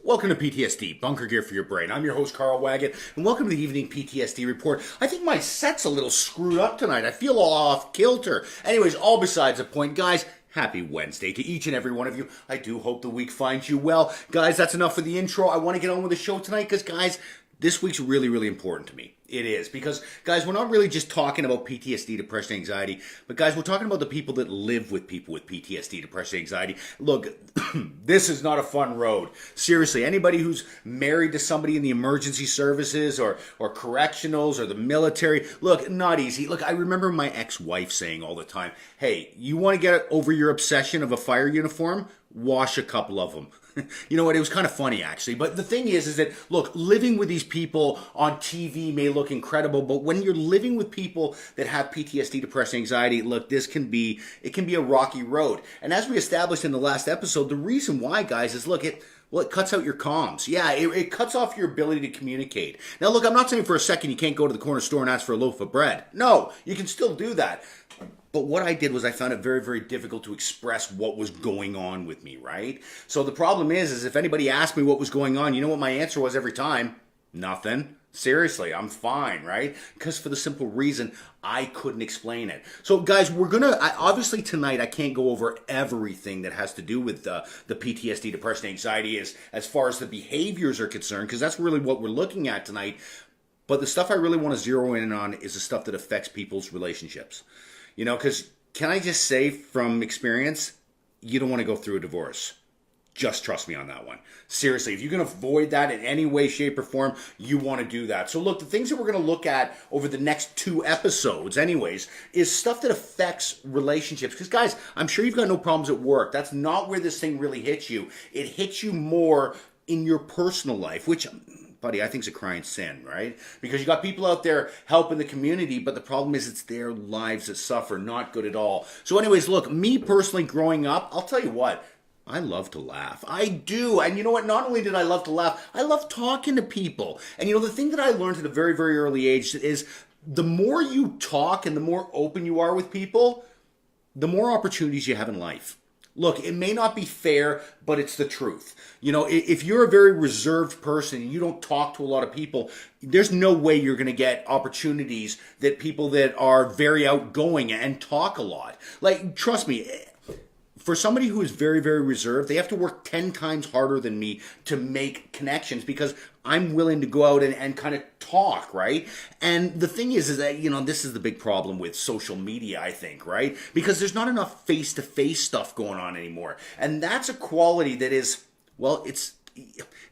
Welcome to PTSD, Bunker Gear for your brain. I'm your host, Carl Wagon, and welcome to the evening PTSD report. I think my set's a little screwed up tonight. I feel all off kilter. Anyways, all besides the point, guys. Happy Wednesday to each and every one of you. I do hope the week finds you well. Guys, that's enough for the intro. I want to get on with the show tonight because, guys, this week's really important to me. It is. Because, guys, we're not really just talking about PTSD, depression, anxiety, but, guys, we're talking about the people that live with people with PTSD, depression, anxiety. Look, this is not a fun road. Seriously, anybody who's married to somebody in the emergency services or correctionals or the military, look, not easy. Look, I remember my ex-wife saying all the time, hey, you want to get over your obsession of a fire uniform? Wash a couple of them. You know what? It was kind of funny, actually. But the thing is that, look, living with these people on TV may look incredible, but when you're living with people that have PTSD, depression, anxiety, look, it can be a rocky road. And as we established in the last episode, the reason why, guys, is, look, it cuts out your comms. Yeah, it cuts off your ability to communicate. Now, look, I'm not saying for a second you can't go to the corner store and ask for a loaf of bread. No, you can still do that. But what I did was I found it very difficult to express what was going on with me, right? So the problem is if anybody asked me what was going on, you know what my answer was every time? Nothing. Seriously, I'm fine, right? Because for the simple reason, I couldn't explain it. So guys, obviously tonight I can't go over everything that has to do with the PTSD, depression, anxiety as far as the behaviors are concerned, because that's really what we're looking at tonight. But the stuff I really want to zero in on is the stuff that affects people's relationships. You know, because can I just say from experience, you don't want to go through a divorce. Just trust me on that one. Seriously, if you can avoid that in any way, shape, or form, you want to do that. So look, the things that we're going to look at over the next 2 episodes anyways, is stuff that affects relationships. Because guys, I'm sure you've got no problems at work. That's not where this thing really hits you. It hits you more in your personal life, which, buddy, I think it's a crying sin, right? Because you got people out there helping the community, but the problem is it's their lives that suffer. Not good at all. So anyways, look, me personally growing up, I'll tell you what, I love to laugh. I do. And you know what? Not only did I love to laugh, I love talking to people. And you know, the thing that I learned at a very early age is the more you talk and the more open you are with people, the more opportunities you have in life. Look, it may not be fair, but it's the truth. You know, if you're a very reserved person and you don't talk to a lot of people, there's no way you're going to get opportunities that people that are very outgoing and talk a lot. Like, trust me, for somebody who is very reserved, they have to work 10 times harder than me to make connections because I'm willing to go out and kind of talk, right? And the thing is that, you know, this is the big problem with social media, I think, right? Because there's not enough face-to-face stuff going on anymore. And that's a quality that is, well, it's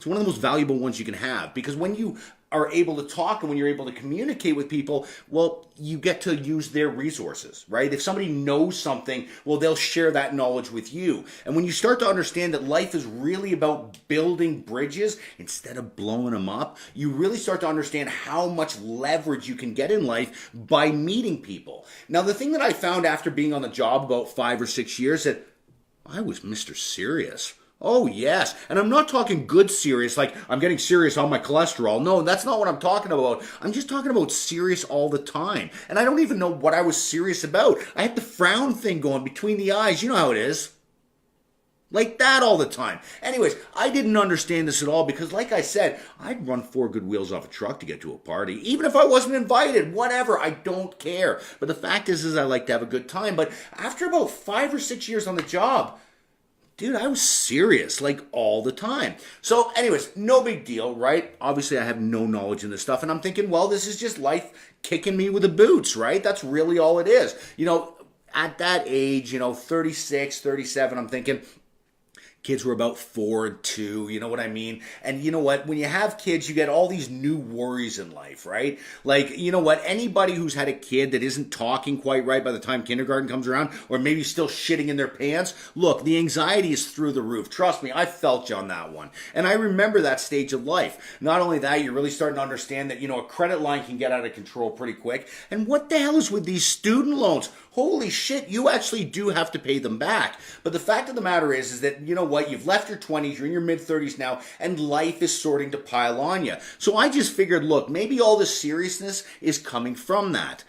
one of the most valuable ones you can have. Because when you are able to talk and when you're able to communicate with people, well, you get to use their resources, right? If somebody knows something, well, they'll share that knowledge with you. And when you start to understand that life is really about building bridges instead of blowing them up, you really start to understand how much leverage you can get in life by meeting people. Now, the thing that I found after being on the job about 5 or 6 years, that I was Mr. Serious. Oh, yes. And I'm not talking good serious, like I'm getting serious on my cholesterol. No, that's not what I'm talking about. I'm just talking about serious all the time. And I don't even know what I was serious about. I had the frown thing going between the eyes. You know how it is. Like that all the time. Anyways, I didn't understand this at all because, like I said, I'd run 4 good wheels off a truck to get to a party. Even if I wasn't invited, whatever, I don't care. But the fact is I like to have a good time. But after about 5 or 6 years on the job, dude, I was serious, like all the time. So anyways, no big deal, right? Obviously, I have no knowledge in this stuff. And I'm thinking, well, this is just life kicking me with the boots, right? That's really all it is. You know, at that age, 36, 37, I'm thinking, kids were about 4 and 2, you know what I mean? And you know what? When you have kids, you get all these new worries in life, right? Like, you know what? Anybody who's had a kid that isn't talking quite right by the time kindergarten comes around, or maybe still shitting in their pants, look, the anxiety is through the roof. Trust me, I felt you on that one. And I remember that stage of life. Not only that, you're really starting to understand that, a credit line can get out of control pretty quick. And what the hell is with these student loans? Holy shit, you actually do have to pay them back. But the fact of the matter is that, you know what, you've left your 20s, you're in your mid-30s now, and life is starting to pile on you. So I just figured, look, maybe all the seriousness is coming from that.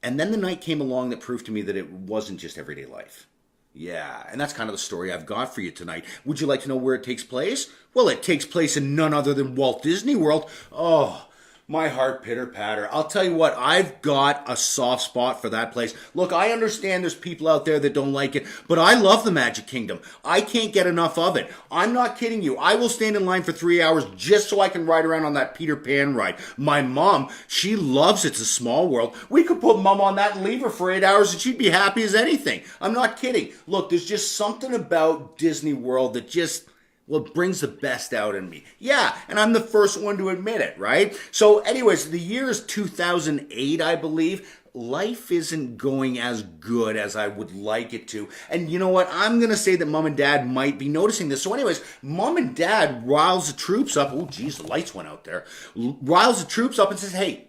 And then the night came along that proved to me that it wasn't just everyday life. Yeah, and that's kind of the story I've got for you tonight. Would you like to know where it takes place? Well, it takes place in none other than Walt Disney World. Oh, my heart pitter patter. I'll tell you what, I've got a soft spot for that place. Look, I understand there's people out there that don't like it, but I love the Magic Kingdom. I can't get enough of it. I'm not kidding you. I will stand in line for 3 hours just so I can ride around on that Peter Pan ride. My mom, she loves It's a Small World. We could put mom on that and leave her for 8 hours and she'd be happy as anything. I'm not kidding. Look, there's just something about Disney World that just, well, it brings the best out in me. Yeah, and I'm the first one to admit it, right? So anyways, the year is 2008, I believe. Life isn't going as good as I would like it to. And you know what? I'm going to say that mom and dad might be noticing this. So anyways, mom and dad riles the troops up. Oh, geez, the lights went out there. Riles the troops up and says, hey,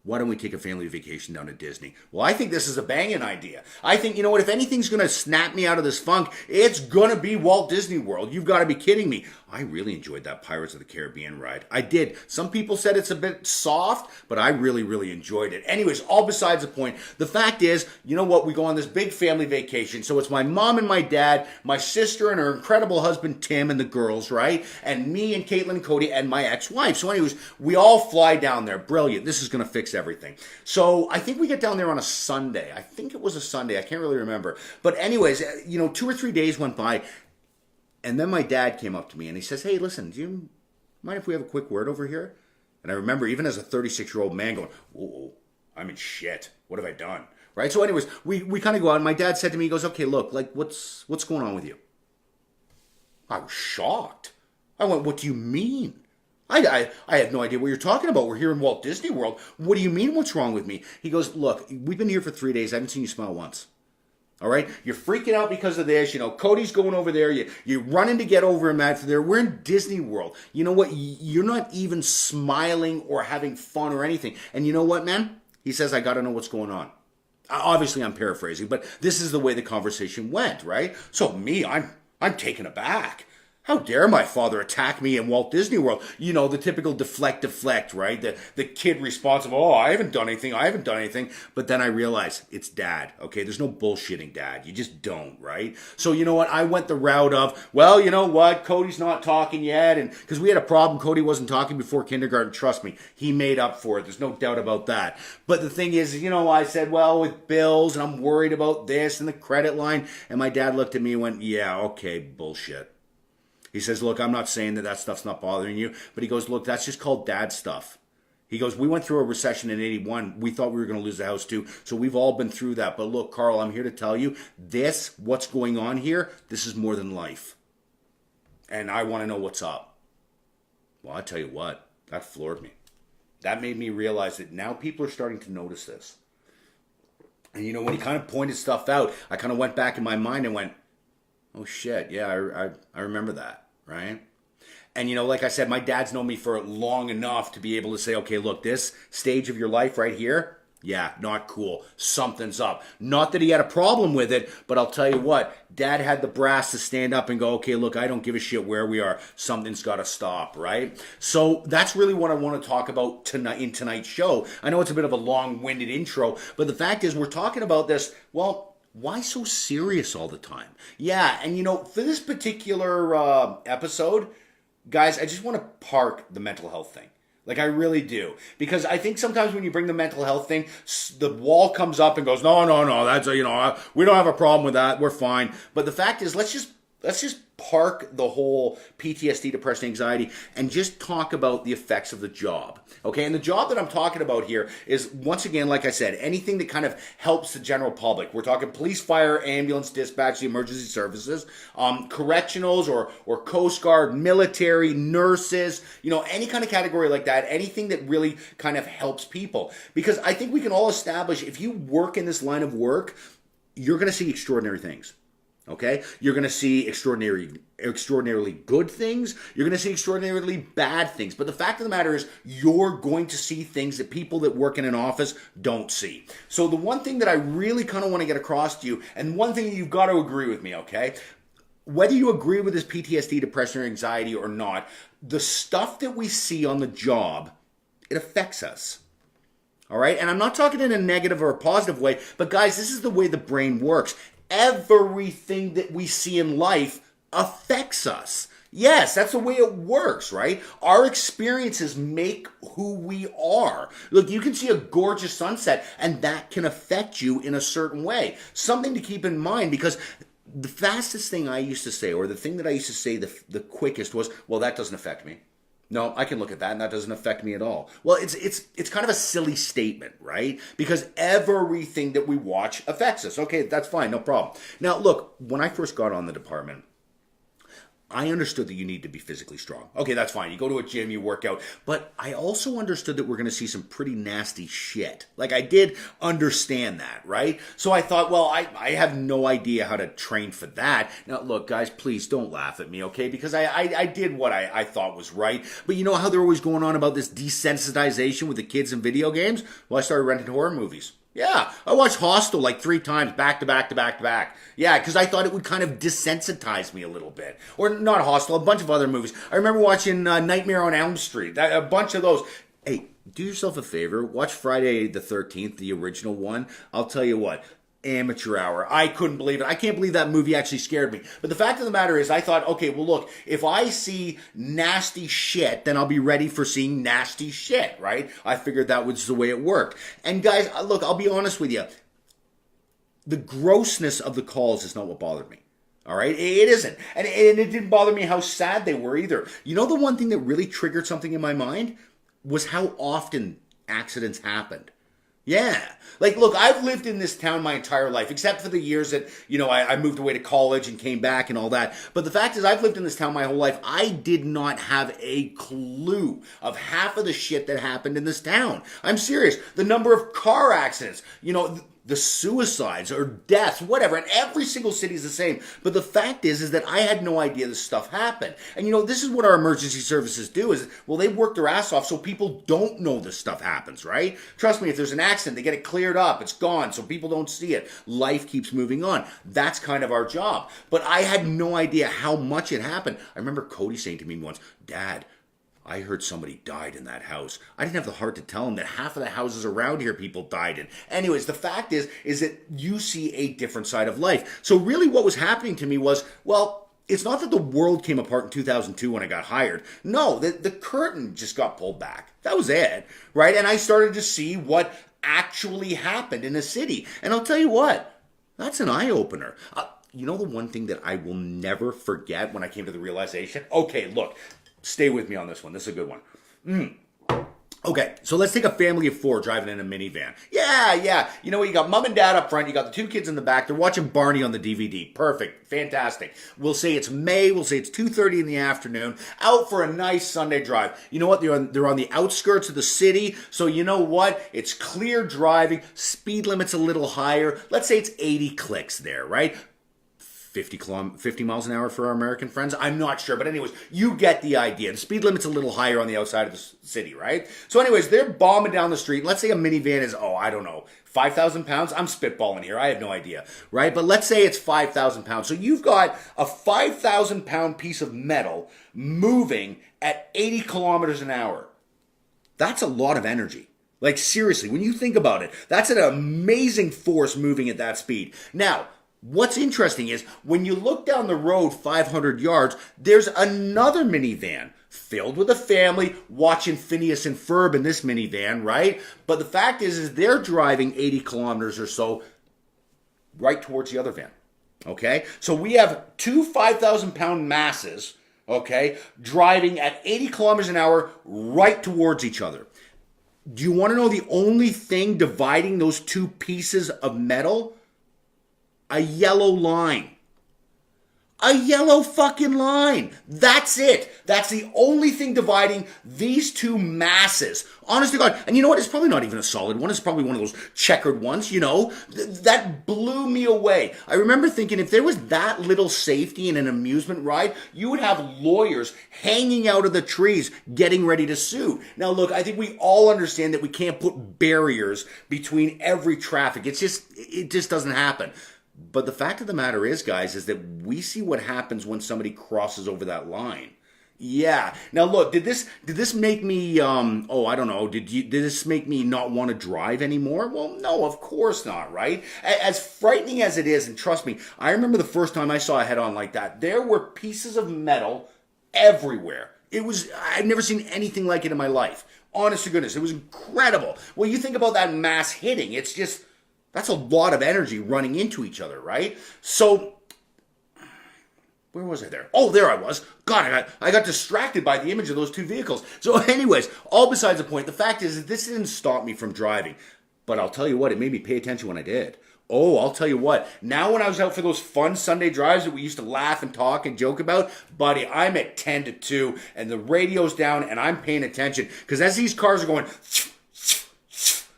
why don't we take a family vacation down to Disney? Well, I think this is a banging idea. I think, you know what, if anything's going to snap me out of this funk, it's going to be Walt Disney World. You've got to be kidding me. I really enjoyed that Pirates of the Caribbean ride. I did. Some people said it's a bit soft, but I really, really enjoyed it. Anyways, all besides the point. The fact is, you know what, we go on this big family vacation. So it's my mom and my dad, my sister and her incredible husband, Tim, and the girls, right? And me and Caitlin and Cody and my ex-wife. So anyways, we all fly down there. Brilliant. This is going to fix everything. So I think we get down there on a Sunday. I think it was a Sunday. I can't really remember. But anyways, you know, 2 or 3 days went by. And then my dad came up to me and he says, hey, listen, do you mind if we have a quick word over here? And I remember even as a 36-year-old man going, oh, I'm in shit. What have I done? Right? So anyways, we kind of go out and my dad said to me, he goes, okay, look, like what's going on with you? I was shocked. I went, what do you mean? I had no idea what you're talking about. We're here in Walt Disney World. What do you mean what's wrong with me? He goes, look, we've been here for 3 days. I haven't seen you smile once. All right? You're freaking out because of this. You know, Cody's going over there. You're running to get over him after there. We're in Disney World. You know what? You're not even smiling or having fun or anything. And you know what, man? He says, I got to know what's going on. Obviously, I'm paraphrasing, but this is the way the conversation went, right? So me, I'm taken aback. How dare my father attack me in Walt Disney World? You know, the typical deflect, right? The kid responsible, oh, I haven't done anything. But then I realize it's dad, okay? There's no bullshitting dad. You just don't, right? So you know what? I went the route of, well, you know what? Cody's not talking yet. And because we had a problem, Cody wasn't talking before kindergarten. Trust me, he made up for it. There's no doubt about that. But the thing is, you know, I said, well, with bills and I'm worried about this and the credit line. And my dad looked at me and went, yeah, okay, bullshit. He says, look, I'm not saying that stuff's not bothering you, but he goes, look, that's just called dad stuff. He goes, we went through a recession in 81. We thought we were going to lose the house too. So we've all been through that. But look, Carl, I'm here to tell you what's going on here, this is more than life. And I want to know what's up. Well, I tell you what, that floored me. That made me realize that now people are starting to notice this. And you know, when he kind of pointed stuff out, I kind of went back in my mind and went, oh shit, yeah, I remember that. Right? And, you know, like I said, my dad's known me for long enough to be able to say, okay, look, this stage of your life right here, yeah, not cool. Something's up. Not that he had a problem with it, but I'll tell you what, dad had the brass to stand up and go, okay, look, I don't give a shit where we are. Something's got to stop, right? So that's really what I want to talk about tonight in tonight's show. I know it's a bit of a long-winded intro, but the fact is we're talking about this, well, why so serious all the time? Yeah, and you know, for this particular episode, guys, I just want to park the mental health thing. Like, I really do. Because I think sometimes when you bring the mental health thing, the wall comes up and goes, no, that's, you know, we don't have a problem with that. We're fine. But the fact is, let's just park the whole PTSD, depression, anxiety, and just talk about the effects of the job. Okay, and the job that I'm talking about here is, once again, like I said, anything that kind of helps the general public. We're talking police, fire, ambulance, dispatch, the emergency services, correctionals or Coast Guard, military, nurses, you know, any kind of category like that, anything that really kind of helps people. Because I think we can all establish, if you work in this line of work, you're going to see extraordinary things. Okay? You're going to see extraordinarily good things. You're going to see extraordinarily bad things. But the fact of the matter is, you're going to see things that people that work in an office don't see. So the one thing that I really kind of want to get across to you, and one thing that you've got to agree with me, okay? Whether you agree with this PTSD, depression, or anxiety or not, the stuff that we see on the job, it affects us. All right? And I'm not talking in a negative or a positive way, but guys, this is the way the brain works. Everything that we see in life affects us. Yes, that's the way it works, right? Our experiences make who we are. Look, you can see a gorgeous sunset, and that can affect you in a certain way. Something to keep in mind, because the fastest thing I used to say, or the thing that I used to say the quickest was, well, that doesn't affect me. No, I can look at that and that doesn't affect me at all. Well, it's kind of a silly statement, right? Because everything that we watch affects us. Okay, that's fine, no problem. Now, look, when I first got on the department, I understood that you need to be physically strong. Okay, that's fine. You go to a gym, you work out. But I also understood that we're going to see some pretty nasty shit. Like, I did understand that, right? So I thought, well, I have no idea how to train for that. Now, look, guys, please don't laugh at me, okay? Because I did what I thought was right. But you know how they're always going on about this desensitization with the kids in video games? Well, I started renting horror movies. Yeah, I watched Hostel like 3 times, back to back to back to back. Yeah, because I thought it would kind of desensitize me a little bit. Or not Hostel, a bunch of other movies. I remember watching Nightmare on Elm Street, a bunch of those. Hey, do yourself a favor, watch Friday the 13th, the original one. I'll tell you what, amateur hour. I couldn't believe it. I can't believe that movie actually scared me. But the fact of the matter is, I thought, okay, well, look, if I see nasty shit, then I'll be ready for seeing nasty shit, right? I figured that was the way it worked. And guys, look, I'll be honest with you. The grossness of the calls is not what bothered me. All right? It isn't. And it didn't bother me how sad they were either. You know, the one thing that really triggered something in my mind was how often accidents happened. Yeah. Like, look, I've lived in this town my entire life, except for the years that, you know, I moved away to college and came back and all that. But the fact is, I've lived in this town my whole life. I did not have a clue of half of the shit that happened in this town. I'm serious. The number of car accidents, you know, the suicides or deaths, whatever, and every single city is the same. But the fact is that I had no idea this stuff happened. And you know, this is what our emergency services do is, well, they work their ass off so people don't know this stuff happens, right? Trust me, if there's an accident, they get it cleared up, it's gone, so people don't see it. Life keeps moving on. That's kind of our job. But I had no idea how much it happened. I remember Cody saying to me once, Dad, I heard somebody died in that house. I didn't have the heart to tell him that half of the houses around here people died in. Anyways, the fact is that you see a different side of life. So really what was happening to me was, well, it's not that the world came apart in 2002 when I got hired. No, the curtain just got pulled back. That was it, right? And I started to see what actually happened in a city. And I'll tell you what, that's an eye-opener. You know the one thing that I will never forget when I came to the realization? Okay, look. Stay with me on this one. This is a good one. Okay, so let's take a family of 4 driving in a minivan. Yeah. You know what? You got mom and dad up front. You got the 2 kids in the back. They're watching Barney on the DVD. Perfect. Fantastic. We'll say it's May. We'll say it's 2:30 in the afternoon. Out for a nice Sunday drive. You know what? They're on the outskirts of the city. So you know what? It's clear driving. Speed limit's a little higher. Let's say it's 80 clicks there, right? 50 miles an hour for our American friends? I'm not sure. But anyways, you get the idea. The speed limit's a little higher on the outside of the city, right? So anyways, they're bombing down the street. Let's say a minivan is, I don't know, 5,000 pounds? I'm spitballing here. I have no idea, right? But let's say it's 5,000 pounds. So you've got a 5,000 pound piece of metal moving at 80 kilometers an hour. That's a lot of energy. Like seriously, when you think about it, that's an amazing force moving at that speed. Now, what's interesting is when you look down the road 500 yards, there's another minivan filled with a family watching Phineas and Ferb in this minivan, right? But the fact is they're driving 80 kilometers or so right towards the other van, okay? So we have 2 5,000 pound masses, okay, driving at 80 kilometers an hour right towards each other. Do you want to know the only thing dividing those 2 pieces of metal? A yellow line. A yellow fucking line. That's it. That's the only thing dividing these 2 masses. Honest to God. And you know what? It's probably not even a solid one. It's probably one of those checkered ones, you know. That blew me away. I remember thinking if there was that little safety in an amusement ride, you would have lawyers hanging out of the trees getting ready to sue. Now look, I think we all understand that we can't put barriers between every traffic. It just doesn't happen. But the fact of the matter is, guys, is that we see what happens when somebody crosses over that line. Yeah. Now look, did this make me I don't know, did this make me not want to drive anymore? Well, no, of course not, right? As frightening as it is, and trust me, I remember the first time I saw a head on like that. There were pieces of metal everywhere. I've never seen anything like it in my life. Honest to goodness, it was incredible. Well, you think about that mass hitting, that's a lot of energy running into each other, right? So where was I there? Oh, there I was. God, I got distracted by the image of those two vehicles. So anyways, all besides the point, the fact is that this didn't stop me from driving. But I'll tell you what, it made me pay attention when I did. Oh, I'll tell you what. Now when I was out for those fun Sunday drives that we used to laugh and talk and joke about, buddy, I'm at 10 to 2 and the radio's down and I'm paying attention. Because as these cars are going,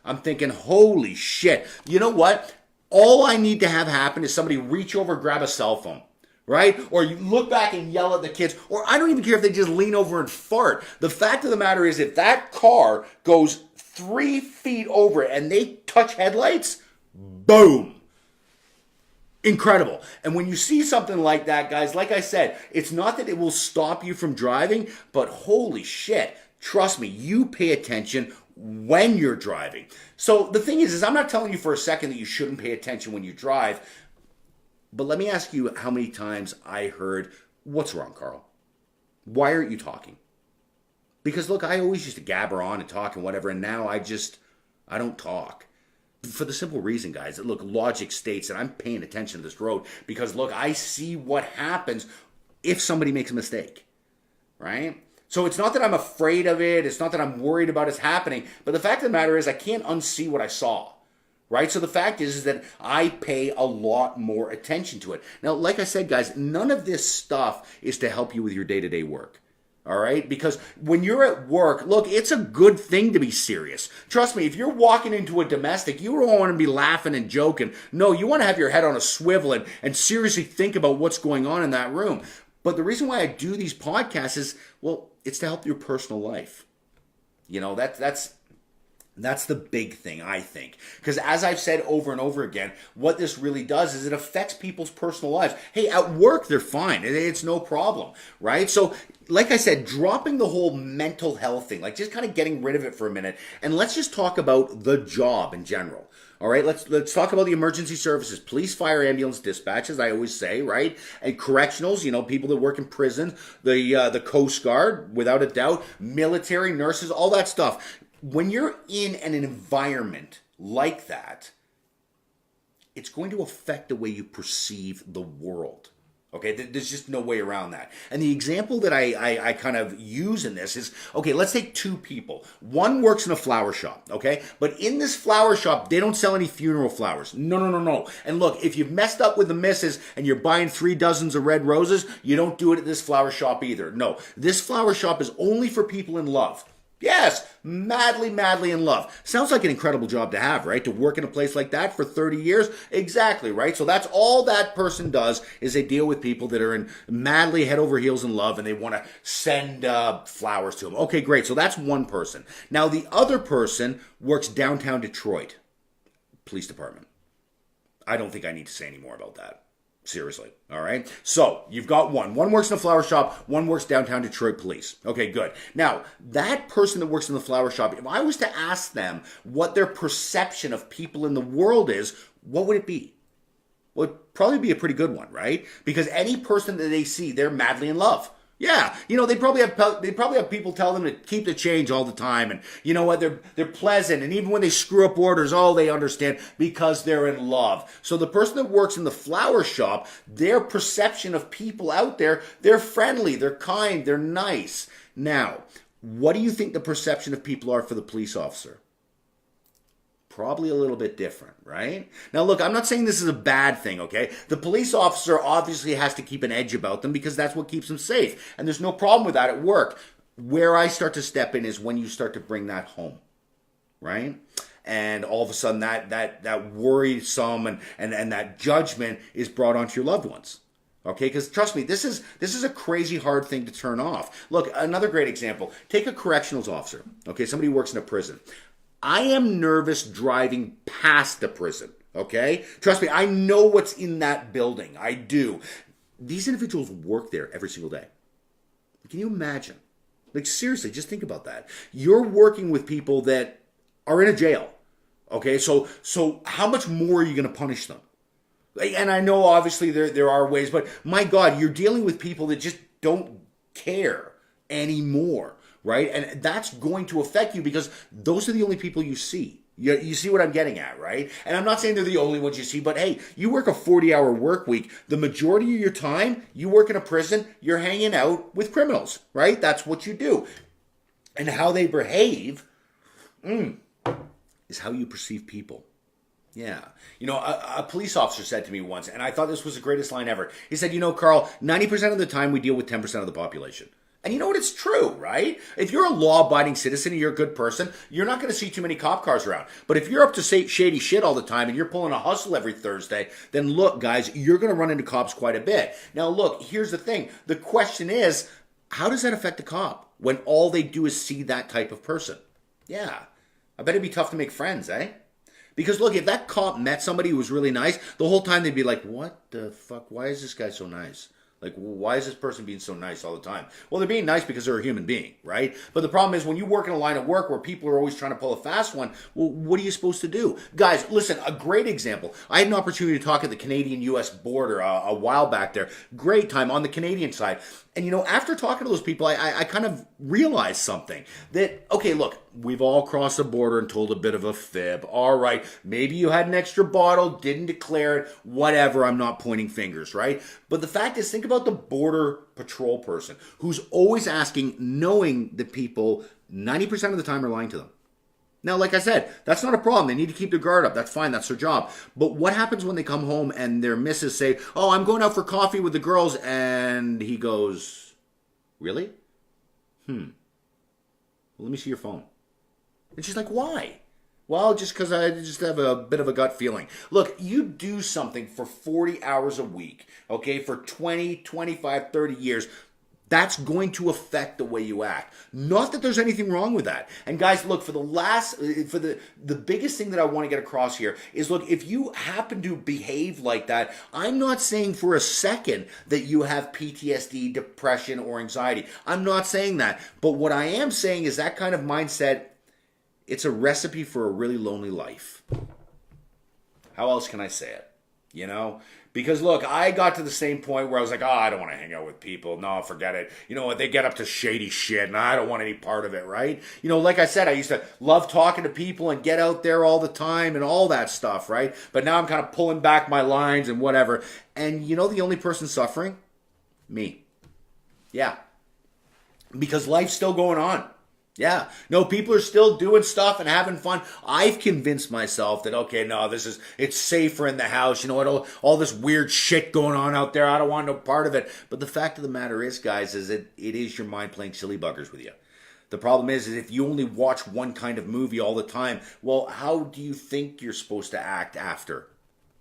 I'm thinking, holy shit. You know what? All I need to have happen is somebody reach over, grab a cell phone. Right? Or you look back and yell at the kids. Or I don't even care if they just lean over and fart. The fact of the matter is if that car goes 3 feet over and they touch headlights, boom. Incredible. And when you see something like that, guys, like I said, it's not that it will stop you from driving, but holy shit, trust me, you pay attention when you're driving. So the thing is I'm not telling you for a second that you shouldn't pay attention when you drive. But let me ask you how many times I heard, what's wrong, Carl? Why aren't you talking? Because look, I always used to gabber on and talk and whatever, and now I don't talk. For the simple reason, guys, that look, logic states that I'm paying attention to this road because look, I see what happens if somebody makes a mistake, right? So it's not that I'm afraid of it, it's not that I'm worried about it happening, but the fact of the matter is I can't unsee what I saw. Right? So the fact is that I pay a lot more attention to it. Now, like I said, guys, none of this stuff is to help you with your day-to-day work. All right? Because when you're at work, look, it's a good thing to be serious. Trust me, if you're walking into a domestic, you don't want to be laughing and joking. No, you want to have your head on a swivel and seriously think about what's going on in that room. But the reason why I do these podcasts is, well, it's to help your personal life. You know, that's the big thing, I think. Because as I've said over and over again, what this really does is it affects people's personal lives. Hey, at work, they're fine. It's no problem, right? So, like I said, dropping the whole mental health thing, like just kind of getting rid of it for a minute, and let's just talk about the job in general. All right, let's talk about the emergency services, police, fire, ambulance, dispatch, as I always say, right? And correctionals, you know, people that work in prison, the Coast Guard, without a doubt, military, nurses, all that stuff. When you're in an environment like that, it's going to affect the way you perceive the world. Okay, there's just no way around that. And the example that I kind of use in this is, okay, let's take two people. One works in a flower shop, okay? But in this flower shop, they don't sell any funeral flowers. No. And look, if you've messed up with the missus and you're buying 3 dozens of red roses, you don't do it at this flower shop either. No, this flower shop is only for people in love. Yes, madly in love. Sounds like an incredible job to have, right? To work in a place like that for 30 years. Exactly, right? So that's all that person does is they deal with people that are in madly head over heels in love and they want to send flowers to them. Okay, great. So that's one person. Now the other person works downtown Detroit Police Department. I don't think I need to say any more about that. Seriously, all right? So, you've got one. One works in a flower shop, one works downtown Detroit Police. Okay, good. Now, that person that works in the flower shop, if I was to ask them what their perception of people in the world is, what would it be? Well, it'd probably be a pretty good one, right? Because any person that they see, they're madly in love. Yeah, you know, they probably have people tell them to keep the change all the time, and you know what, they're pleasant, and even when they screw up orders, they understand because they're in love. So the person that works in the flower shop, their perception of people out there, they're friendly, they're kind, they're nice. Now, what do you think the perception of people are for the police officer? Probably a little bit different, right? Now, look, I'm not saying this is a bad thing, okay? The police officer obviously has to keep an edge about them because that's what keeps them safe. And there's no problem with that at work. Where I start to step in is when you start to bring that home, right? And all of a sudden that worrisome and that judgment is brought onto your loved ones. Okay, because trust me, this is a crazy hard thing to turn off. Look, another great example. Take a correctionals officer, okay? Somebody who works in a prison. I am nervous driving past the prison, okay? Trust me, I know what's in that building. I do. These individuals work there every single day. Can you imagine? Like, seriously, just think about that. You're working with people that are in a jail. Okay, so how much more are you going to punish them? And I know obviously there are ways, but my God, you're dealing with people that just don't care anymore, right? And that's going to affect you because those are the only people you see. You see what I'm getting at, right? And I'm not saying they're the only ones you see, but hey, you work a 40-hour work week. The majority of your time, you work in a prison, you're hanging out with criminals, right? That's what you do. And how they behave is how you perceive people. Yeah. You know, a police officer said to me once, and I thought this was the greatest line ever. He said, you know, Carl, 90% of the time we deal with 10% of the population. And you know what? It's true, right? If you're a law-abiding citizen and you're a good person, you're not going to see too many cop cars around. But if you're up to shady shit all the time and you're pulling a hustle every Thursday, then look, guys, you're going to run into cops quite a bit. Now, look, here's the thing. The question is, how does that affect the cop when all they do is see that type of person? Yeah. I bet it'd be tough to make friends, eh? Because look, if that cop met somebody who was really nice, the whole time they'd be like, what the fuck? Why is this guy so nice? Like, why is this person being so nice all the time? Well, they're being nice because they're a human being, right? But the problem is when you work in a line of work where people are always trying to pull a fast one, well, what are you supposed to do? Guys, listen, a great example. I had an opportunity to talk at the Canadian-U.S. border a while back there. Great time on the Canadian side. And, you know, after talking to those people, I kind of realized something. That, okay, look, we've all crossed the border and told a bit of a fib. All right, maybe you had an extra bottle, didn't declare it, whatever. I'm not pointing fingers, right? But the fact is, think about the border patrol person who's always asking, knowing that people 90% of the time are lying to them. Now, like I said, that's not a problem. They need to keep their guard up. That's fine. That's their job. But what happens when they come home and their missus say, oh, I'm going out for coffee with the girls, and he goes, really? Well, let me see your phone. And she's like, why? Well, just because I just have a bit of a gut feeling. Look, you do something for 40 hours a week, okay, for 20, 25, 30 years. That's going to affect the way you act. Not that there's anything wrong with that. And guys, look, for the biggest thing that I want to get across here is, look, if you happen to behave like that, I'm not saying for a second that you have PTSD, depression, or anxiety. I'm not saying that. But what I am saying is that kind of mindset, it's a recipe for a really lonely life. How else can I say it? You know? Because look, I got to the same point where I was like, oh, I don't want to hang out with people. No, forget it. You know what? They get up to shady shit and I don't want any part of it, right? You know, like I said, I used to love talking to people and get out there all the time and all that stuff, right? But now I'm kind of pulling back my lines and whatever. And you know the only person suffering? Me. Yeah. Because life's still going on. Yeah. No, people are still doing stuff and having fun. I've convinced myself that, okay, no, it's safer in the house. You know what? All this weird shit going on out there. I don't want no part of it. But the fact of the matter is, guys, is that it is your mind playing silly buggers with you. The problem is if you only watch one kind of movie all the time, well, how do you think you're supposed to act after?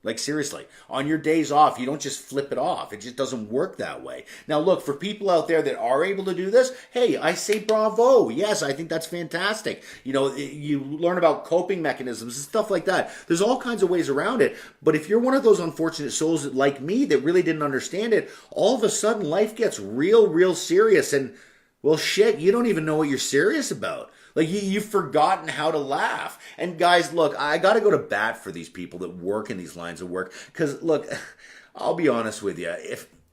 Like, seriously, on your days off, you don't just flip it off. It just doesn't work that way. Now, look, for people out there that are able to do this, hey, I say bravo. Yes, I think that's fantastic. You know, you learn about coping mechanisms and stuff like that. There's all kinds of ways around it. But if you're one of those unfortunate souls that, like me, that really didn't understand it, all of a sudden life gets real serious. And, well, shit, you don't even know what you're serious about. Like, you've forgotten how to laugh. And guys, look, I got to go to bat for these people that work in these lines of work. Because, look, I'll be honest with you.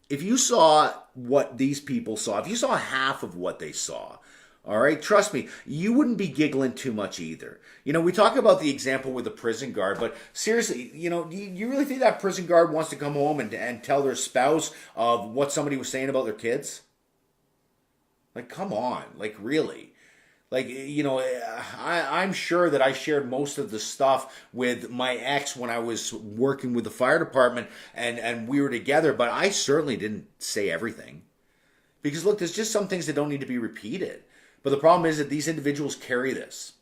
If you saw what these people saw, if you saw half of what they saw, all right, trust me, you wouldn't be giggling too much either. You know, we talk about the example with the prison guard, but seriously, you know, do you really think that prison guard wants to come home and tell their spouse of what somebody was saying about their kids? Like, come on. Like, really? Like, you know, I'm sure that I shared most of the stuff with my ex when I was working with the fire department and we were together, but I certainly didn't say everything. Because, look, there's just some things that don't need to be repeated. But the problem is that these individuals carry this.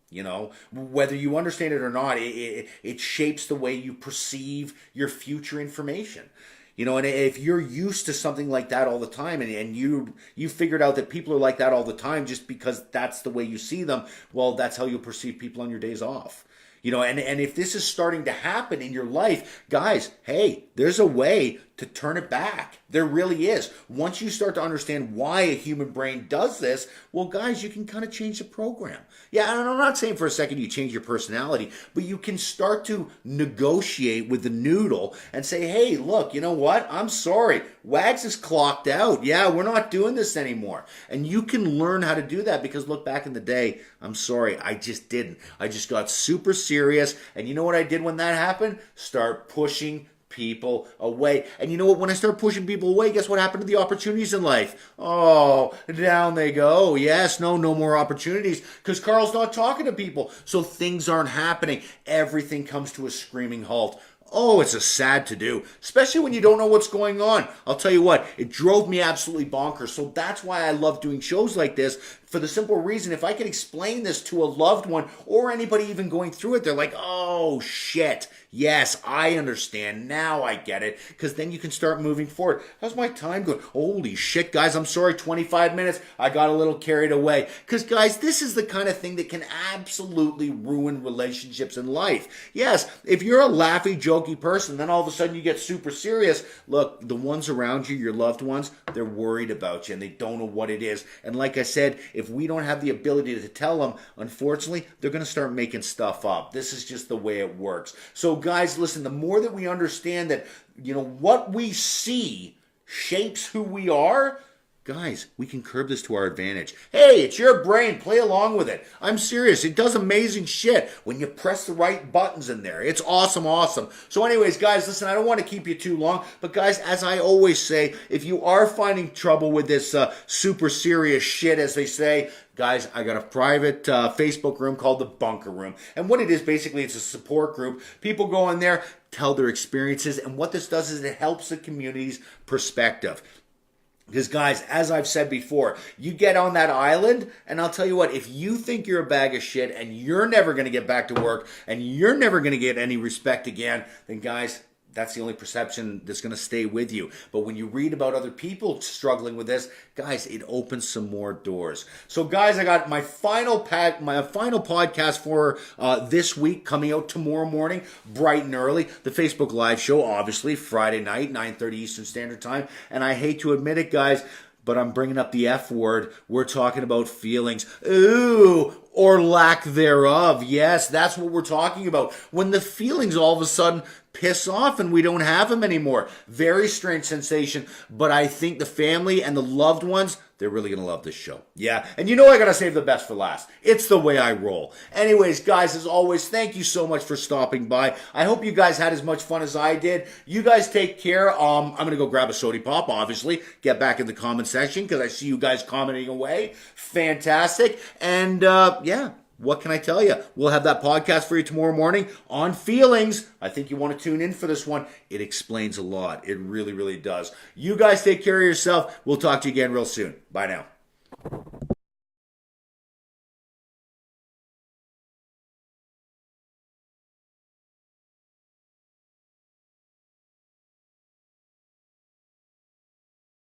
You know, whether you understand it or not, it shapes the way you perceive your future information. You know, and if you're used to something like that all the time and you figured out that people are like that all the time just because that's the way you see them, well, that's how you'll perceive people on your days off. You know, and if this is starting to happen in your life, guys, hey, there's a way to turn it back. There really is. Once you start to understand why a human brain does this, well, guys, you can kind of change the program. Yeah, and I'm not saying for a second you change your personality, but you can start to negotiate with the noodle and say, hey, look, you know what? I'm sorry. Wags is clocked out. Yeah, we're not doing this anymore. And you can learn how to do that because, look, back in the day, I'm sorry, I just didn't. I just got super serious. And you know what I did when that happened? Start pushing people away. And you know what? When I start pushing people away, guess what happened to the opportunities in life? Oh, down they go. Yes, no more opportunities because Carl's not talking to people. So things aren't happening. Everything comes to a screaming halt. Oh, it's a sad to do, especially when you don't know what's going on. I'll tell you what, it drove me absolutely bonkers. So that's why I love doing shows like this, for the simple reason, if I can explain this to a loved one or anybody even going through it, they're like, oh, shit. Yes, I understand. Now I get it. Because then you can start moving forward. How's my time going? Holy shit, guys. I'm sorry, 25 minutes. I got a little carried away. Because, guys, this is the kind of thing that can absolutely ruin relationships in life. Yes, if you're a laughy, jokey person, then all of a sudden you get super serious. Look, the ones around you, your loved ones, they're worried about you and they don't know what it is. And like I said, if we don't have the ability to tell them, unfortunately, they're going to start making stuff up. This is just the way it works. So, guys, listen, the more that we understand that, what we see shapes who we are, guys, we can curb this to our advantage. Hey, it's your brain. Play along with it. I'm serious. It does amazing shit when you press the right buttons in there. It's awesome, awesome. So anyways, guys, listen, I don't want to keep you too long. But guys, as I always say, if you are finding trouble with this super serious shit, as they say, guys, I got a private Facebook room called the Bunker Room. And what it is, basically, it's a support group. People go in there, tell their experiences. And what this does is it helps the community's perspective. Because, guys, as I've said before, you get on that island, and I'll tell you what, if you think you're a bag of shit and you're never going to get back to work and you're never going to get any respect again, then, guys, that's the only perception that's going to stay with you. But when you read about other people struggling with this, guys, it opens some more doors. So, guys, I got my final podcast for this week coming out tomorrow morning, bright and early. The Facebook Live show, obviously, Friday night, 9:30 Eastern Standard Time. And I hate to admit it, guys, but I'm bringing up the F word. We're talking about feelings. Ooh, or lack thereof. Yes, that's what we're talking about. When the feelings all of a sudden piss off and we don't have them anymore. Very strange sensation, but I think the family and the loved ones, they're really going to love this show. Yeah, and I got to save the best for last. It's the way I roll. Anyways, guys, as always, thank you so much for stopping by. I hope you guys had as much fun as I did. You guys take care. I'm going to go grab a soda pop, obviously. Get back in the comment section because I see you guys commenting away. Fantastic. And, yeah. What can I tell you? We'll have that podcast for you tomorrow morning on feelings. I think you want to tune in for this one. It explains a lot. It really, really does. You guys take care of yourself. We'll talk to you again real soon. Bye now.